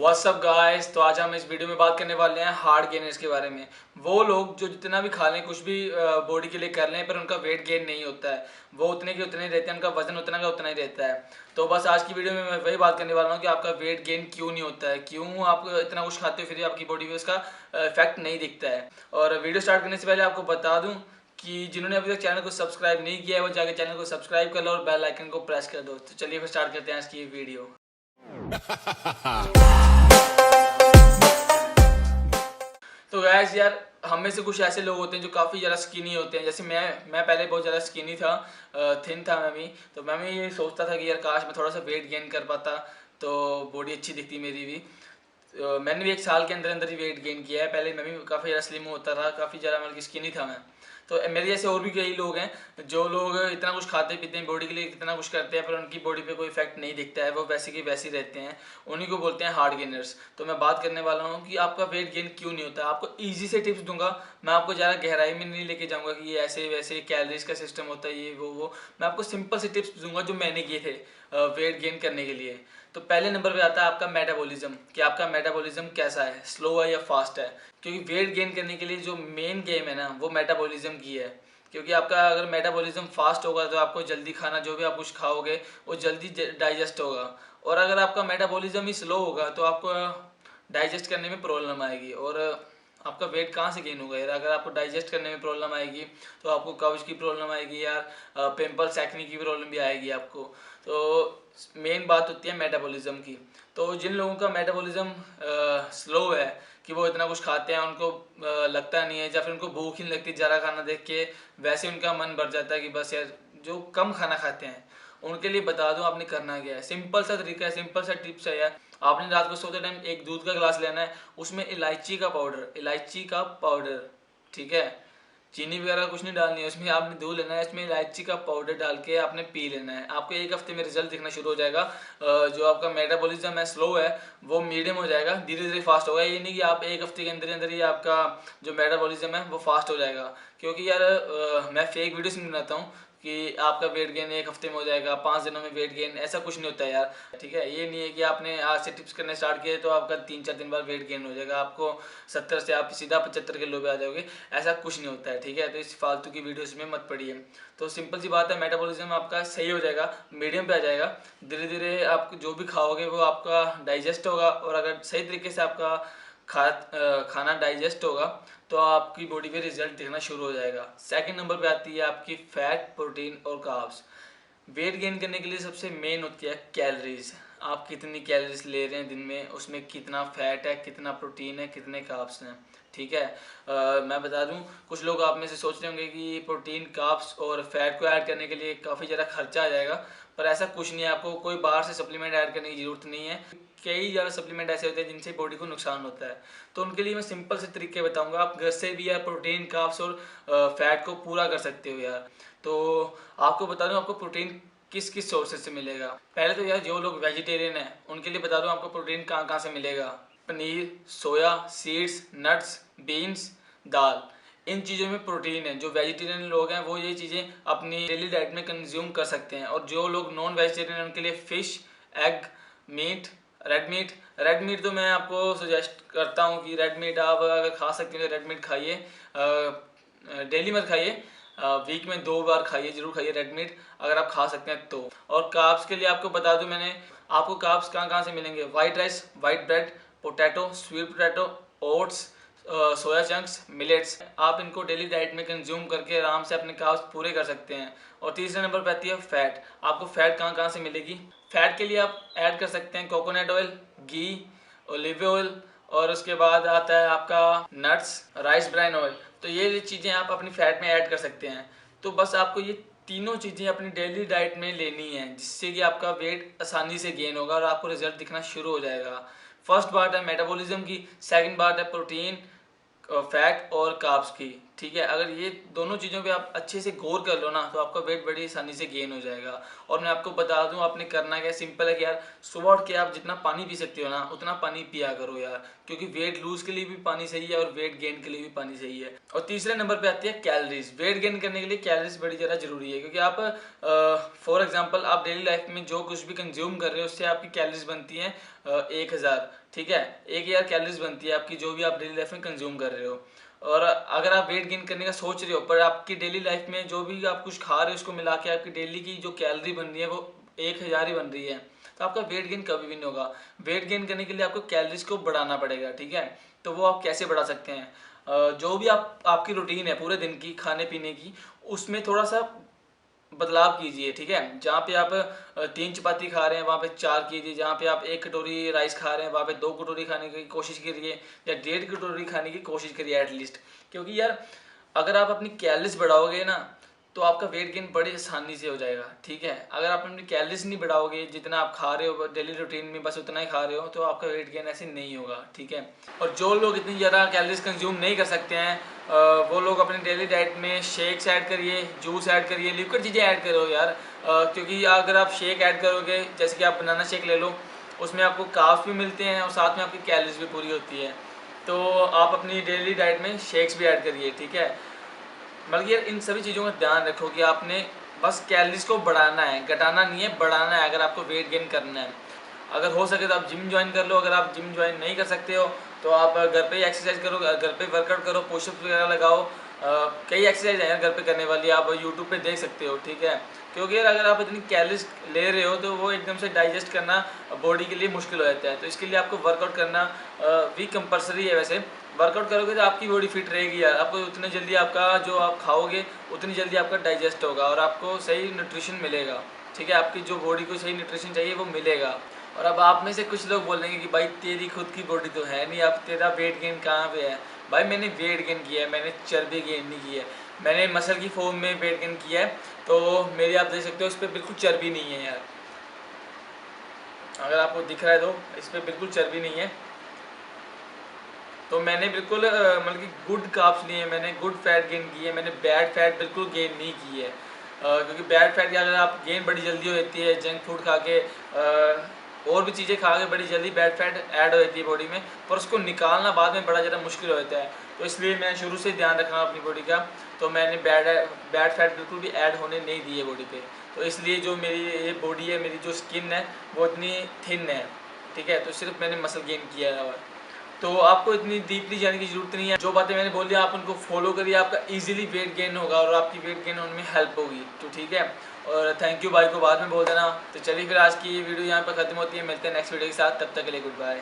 WhatsApp guys, तो आज हम इस वीडियो में बात करने वाले हैं हार्ड गेनर्स के बारे में। वो लोग जो जितना भी खा लें, कुछ भी बॉडी के लिए कर लें, पर उनका वेट गेन नहीं होता है। वो उतने के उतने ही रहते हैं, उनका वजन उतना का उतना ही रहता है। तो बस आज की वीडियो में मैं वही बात करने वाला हूँ कि आपका वेट गेन क्यों नहीं होता है, क्यों आप इतना कुछ खाते हो फिर आपकी बॉडी पे उसका इफेक्ट नहीं दिखता है। और वीडियो स्टार्ट करने से पहले आपको बता दूँ कि जिन्होंने अभी तक चैनल को सब्सक्राइब नहीं किया है वो जाके चैनल को सब्सक्राइब कर लो और बेल आइकन को प्रेस कर दो। तो चलिए फिर स्टार्ट करते हैं आज की ये वीडियो। तो गैस यार, हम में से कुछ ऐसे लोग होते हैं जो काफ़ी ज़्यादा स्किनी होते हैं। जैसे मैं पहले बहुत ज़्यादा स्किनी था, थिन था मैं भी। तो मैं भी ये सोचता था कि यार काश मैं थोड़ा सा वेट गेन कर पाता तो बॉडी अच्छी दिखती मेरी भी। तो मैंने भी 1 साल के अंदर अंदर ही वेट गेन किया है। पहले मैं भी काफ़ी ज़्यादा स्लिम होता था, काफ़ी ज़्यादा मतलब कि स्किनी था मैं। तो मेरे जैसे और भी कई लोग हैं जो लोग इतना कुछ खाते पीते हैं, बॉडी के लिए इतना कुछ करते हैं, पर उनकी बॉडी पे कोई इफेक्ट नहीं दिखता है, वो वैसे के वैसे रहते हैं। उन्हीं को बोलते हैं हार्ड गेनर्स। तो मैं बात करने वाला हूँ कि आपका वेट गेन क्यों नहीं होता। आपको ईजी से टिप्स दूंगा, मैं आपको ज़्यादा गहराई में नहीं लेके जाऊँगा कि ये ऐसे वैसे कैलोरीज का सिस्टम होता है, ये वो। मैं आपको सिंपल से टिप्स दूंगा जो मैंने किए थे वेट गेन करने के लिए। तो पहले नंबर पे आता है आपका मेटाबॉलिज्म, कि आपका मेटाबॉलिज्म कैसा है, स्लो है या फास्ट है। क्योंकि वेट गेन करने के लिए जो मेन गेम है ना, वो मेटाबॉलिज्म की है। क्योंकि आपका अगर मेटाबॉलिज्म फास्ट होगा तो आपको जल्दी खाना, जो भी आप कुछ खाओगे वो जल्दी डाइजेस्ट होगा। और अगर आपका मेटाबॉलिज्म ही स्लो होगा तो आपको डाइजेस्ट करने में प्रॉब्लम आएगी। और आपका वेट कहाँ से गेन होगा यार, अगर आपको डाइजेस्ट करने में प्रॉब्लम आएगी तो आपको कब्ज की प्रॉब्लम आएगी यार, पिंपल्स एक्ने की प्रॉब्लम भी आएगी आपको। तो मेन बात होती है मेटाबॉलिज्म की। तो जिन लोगों का मेटाबॉलिज्म स्लो है, कि वो इतना कुछ खाते हैं उनको लगता नहीं है, या फिर उनको भूख ही नहीं लगती ज़्यादा खाना देख के, वैसे उनका मन भर जाता है कि बस यार, जो कम खाना खाते हैं उनके लिए बता दूं आपने करना क्या है। सिंपल सा तरीका है, सिंपल सा टिप्स है यार। आपने रात को सोते टाइम एक दूध का गिलास लेना है, उसमें इलायची का पाउडर, ठीक है, चीनी वगैरह कुछ नहीं डालनी है उसमें, आपने दूध लेना है, इसमें इलायची का पाउडर डाल के आपने पी लेना है। आपको 1 हफ्ते में रिजल्ट दिखना शुरू हो जाएगा। जो आपका मेटाबॉलिज्म है स्लो है वो मीडियम हो जाएगा, धीरे धीरे फास्ट होगा। ये नहीं कि आप 1 हफ्ते के अंदर अंदर ही आपका जो मेटाबॉलिज्म है वो फास्ट हो जाएगा। क्योंकि यार मैं फेक वीडियोस नहीं बनाता हूँ कि आपका वेट गेन 1 हफ्ते में हो जाएगा, 5 दिनों में वेट गेन, ऐसा कुछ नहीं होता है यार। ठीक है, ये नहीं है कि आपने आज से टिप्स करने स्टार्ट किए तो आपका 3-4 दिन बाद वेट गेन हो जाएगा, आपको 70 से आप सीधा 75 किलो पे आ जाओगे। ऐसा कुछ नहीं होता है, ठीक है। तो इस फालतू की वीडियोस में मत पड़िए। तो सिंपल सी बात है, मेटाबॉलिज्म आपका सही हो जाएगा, मीडियम पे आ जाएगा। धीरे धीरे आप जो भी खाओगे वो आपका डाइजेस्ट होगा, और अगर सही तरीके से आपका खाना डाइजेस्ट होगा तो आपकी बॉडी पे रिजल्ट दिखना शुरू हो जाएगा। सेकंड नंबर पे आती है आपकी फैट, प्रोटीन और कार्ब्स। वेट गेन करने के लिए सबसे मेन होती है कैलोरीज। आप कितनी कैलोरीज ले रहे हैं दिन में, उसमें कितना फैट है, कितना प्रोटीन है, कितने कार्ब्स हैं, ठीक है। मैं बता दूं, कुछ लोग आप में से सोच रहे होंगे कि प्रोटीन, कार्ब्स और फैट को ऐड करने के लिए काफ़ी ज़्यादा खर्चा आ जाएगा, पर ऐसा कुछ नहीं है। आपको कोई बाहर से सप्लीमेंट ऐड करने की ज़रूरत नहीं है। कई ज़्यादा सप्लीमेंट ऐसे होते हैं जिनसे बॉडी को नुकसान होता है। तो उनके लिए मैं सिंपल से तरीके बताऊंगा, आप घर से भी यार प्रोटीन, कार्ब्स और फैट को पूरा कर सकते हो यार। तो आपको बता दूं, आपको प्रोटीन किस किस सोर्सेज से मिलेगा। पहले तो यार जो लोग वेजिटेरियन हैं उनके लिए बता दूं आपको प्रोटीन कहाँ कहाँ से मिलेगा। पनीर, सोया, सीड्स, नट्स, बीन्स, दाल, इन चीज़ों में प्रोटीन है। जो वेजिटेरियन लोग हैं वो ये चीज़ें अपनी डेली डाइट में कंज्यूम कर सकते हैं। और जो लोग नॉन वेजिटेरियन हैं उनके लिए fish, egg, meat, red meat तो मैं आपको सजेस्ट करता हूँ कि रेड मीट आप अगर खा सकते हैं तो रेड मीट खाइए। डेली मत खाइए, वीक में 2 बार खाइए, जरूर खाइए रेड मीट अगर आप खा सकते हैं तो। और कार्ब्स के लिए आपको बता दूं मैंने, आपको कार्ब्स कहाँ कहाँ से मिलेंगे। White rice, white bread, potato, sweet potato, oats, soya chunks, millets, आप इनको डेली डाइट में कंज्यूम करके आराम से अपने कार्ब्स पूरे कर सकते हैं। और तीसरे नंबर पर आती है फैट। आपको फैट कहाँ कहाँ से मिलेगी। फैट के लिए आप ऐड कर सकते हैं कोकोनट ऑयल, घी, ओलिव ऑयल, और उसके बाद आता है आपका नट्स, राइस ब्राइन ऑयल। तो ये चीज़ें आप अपनी फैट में ऐड कर सकते हैं। तो बस आपको ये तीनों चीज़ें अपनी डेली डाइट में लेनी है, जिससे कि आपका वेट आसानी से गेन होगा और आपको रिजल्ट दिखना शुरू हो जाएगा। फर्स्ट बात है मेटाबॉलिज्म की, सेकंड बात है प्रोटीन, फैट और कार्ब्स की, ठीक है। अगर ये दोनों चीज़ों पे आप अच्छे से गौर कर लो ना तो आपका वेट बड़ी आसानी से गेन हो जाएगा। और मैं आपको बता दूं आपने करना क्या, सिंपल है कि यार सुबह उठ के आप जितना पानी पी सकते हो ना उतना पानी पिया करो यार। क्योंकि वेट लूज के लिए भी पानी सही है और वेट गेन के लिए भी पानी सही है। और तीसरे नंबर पे आती है कैलोरीज। वेट गेन करने के लिए कैलोरीज बड़ी ज़्यादा जरूरी है, क्योंकि आप फॉर एग्जाम्पल आप डेली लाइफ में जो कुछ भी कंज्यूम कर रहे हो उससे आपकी कैलोरीज बनती हैं 1000, ठीक है। 1000 कैलोरीज बनती है आपकी, जो भी आप डेली लाइफ में कंज्यूम कर रहे हो। और अगर आप वेट गेन करने का सोच रहे हो पर आपकी डेली लाइफ में जो भी आप कुछ खा रहे हो उसको मिला के आपकी डेली की जो कैलोरी बन रही है वो 1000 ही बन रही है, तो आपका वेट गेन कभी भी नहीं होगा। वेट गेन करने के लिए आपको कैलोरीज को बढ़ाना पड़ेगा, ठीक है। तो वो आप कैसे बढ़ा सकते हैं? जो भी आपकी रूटीन है पूरे दिन की खाने पीने की, उसमें थोड़ा सा बदलाव कीजिए, ठीक है। जहाँ पे आप 3 चपाती खा रहे हैं वहाँ पे 4 कीजिए, जहाँ पे आप 1 कटोरी राइस खा रहे हैं वहाँ पे 2 कटोरी खाने की कोशिश करिए, या 1.5 कटोरी खाने की कोशिश करिए एटलीस्ट। क्योंकि यार अगर आप अपनी कैलोरीज बढ़ाओगे ना तो आपका वेट गेन बड़ी आसानी से हो जाएगा, ठीक है। अगर आप अपनी कैलोरीज नहीं बढ़ाओगे, जितना आप खा रहे हो डेली रूटीन में बस उतना ही खा रहे हो, तो आपका वेट गेन ऐसे नहीं होगा, ठीक है। और जो लोग इतनी ज़्यादा कैलोरीज कंज्यूम नहीं कर सकते हैं, वो लोग अपनी डेली डाइट में शेक्स ऐड करिए, जूस ऐड करिए, लिक्विड चीज़ें ऐड करो यार। क्योंकि अगर आप शेक ऐड करोगे, जैसे कि आप बनाना शेक ले लो, उसमें आपको कार्ब्स भी मिलते हैं और साथ में आपकी कैलोरीज भी पूरी होती है। तो आप अपनी डेली डाइट में शेक्स भी ऐड करिए, ठीक है। बल्कि यार इन सभी चीज़ों का ध्यान रखो कि आपने बस कैलोरीज को बढ़ाना है, घटाना नहीं है, बढ़ाना है अगर आपको वेट गेन करना है। अगर हो सके तो आप जिम ज्वाइन कर लो, अगर आप जिम ज्वाइन नहीं कर सकते हो तो आप घर पे ही एक्सरसाइज करो, घर पे वर्कआउट करो, पुशअप्स वगैरह लगाओ। कई एक्सरसाइज हैं यार घर पे करने वाली, आप यूट्यूब पे देख सकते हो, ठीक है। क्योंकि यार अगर आप इतनी कैलोरीज ले रहे हो तो वो एकदम से डाइजेस्ट करना बॉडी के लिए मुश्किल हो जाता है, तो इसके लिए आपको वर्कआउट करना भी कंपलसरी है। वैसे वर्कआउट करोगे तो आपकी बॉडी फिट रहेगी यार, आपको उतने जल्दी आपका जो आप खाओगे उतनी जल्दी आपका डाइजेस्ट होगा और आपको सही न्यूट्रिशन मिलेगा, ठीक है। आपकी जो बॉडी को सही न्यूट्रिशन चाहिए वो मिलेगा। और अब आप में से कुछ लोग बोलेंगे कि भाई तेरी खुद की बॉडी तो है नहीं, अब तेरा वेट गेन कहाँ पे है? भाई मैंने वेट गेन किया है, मैंने चर्बी गेन नहीं की है, मैंने मसल की फॉर्म में वेट गेन किया है। तो मेरी आप देख सकते हो इस पर बिल्कुल चर्बी नहीं है यार, अगर आपको दिख रहा है तो इस पर बिल्कुल चर्बी नहीं है। तो मैंने बिल्कुल मतलब कि गुड कार्ब्स लिए हैं, मैंने गुड फैट गेन की है, मैंने बैड फैट बिल्कुल गेन नहीं की है। क्योंकि बैड फैट की अगर आप गेन बड़ी जल्दी हो जाती है, जंक फूड खा के और भी चीज़ें खा के बड़ी जल्दी बैड फैट ऐड हो जाती है बॉडी में, पर उसको निकालना बाद में बड़ा ज़्यादा मुश्किल हो जाता है। तो इसलिए मैं शुरू से ध्यान रखा अपनी बॉडी का, तो मैंने बैड फैट बिल्कुल भी ऐड होने नहीं दी है बॉडी पे। तो इसलिए जो मेरी ये बॉडी है, मेरी जो स्किन है वो इतनी थिन है, ठीक है। तो सिर्फ मैंने मसल गेन किया है। तो आपको इतनी डीपली जाने की ज़रूरत नहीं है, जो बातें मैंने बोली आप उनको फॉलो करिए, आपका इजीली वेट गेन होगा और आपकी वेट गेन होने में हेल्प होगी, तो ठीक है। और थैंक यू भाई को बाद में बोल देना। तो चलिए फिर आज की ये वीडियो यहाँ पर ख़त्म होती है, मिलते हैं नेक्स्ट वीडियो के साथ, तब तक के लिए गुड बाय।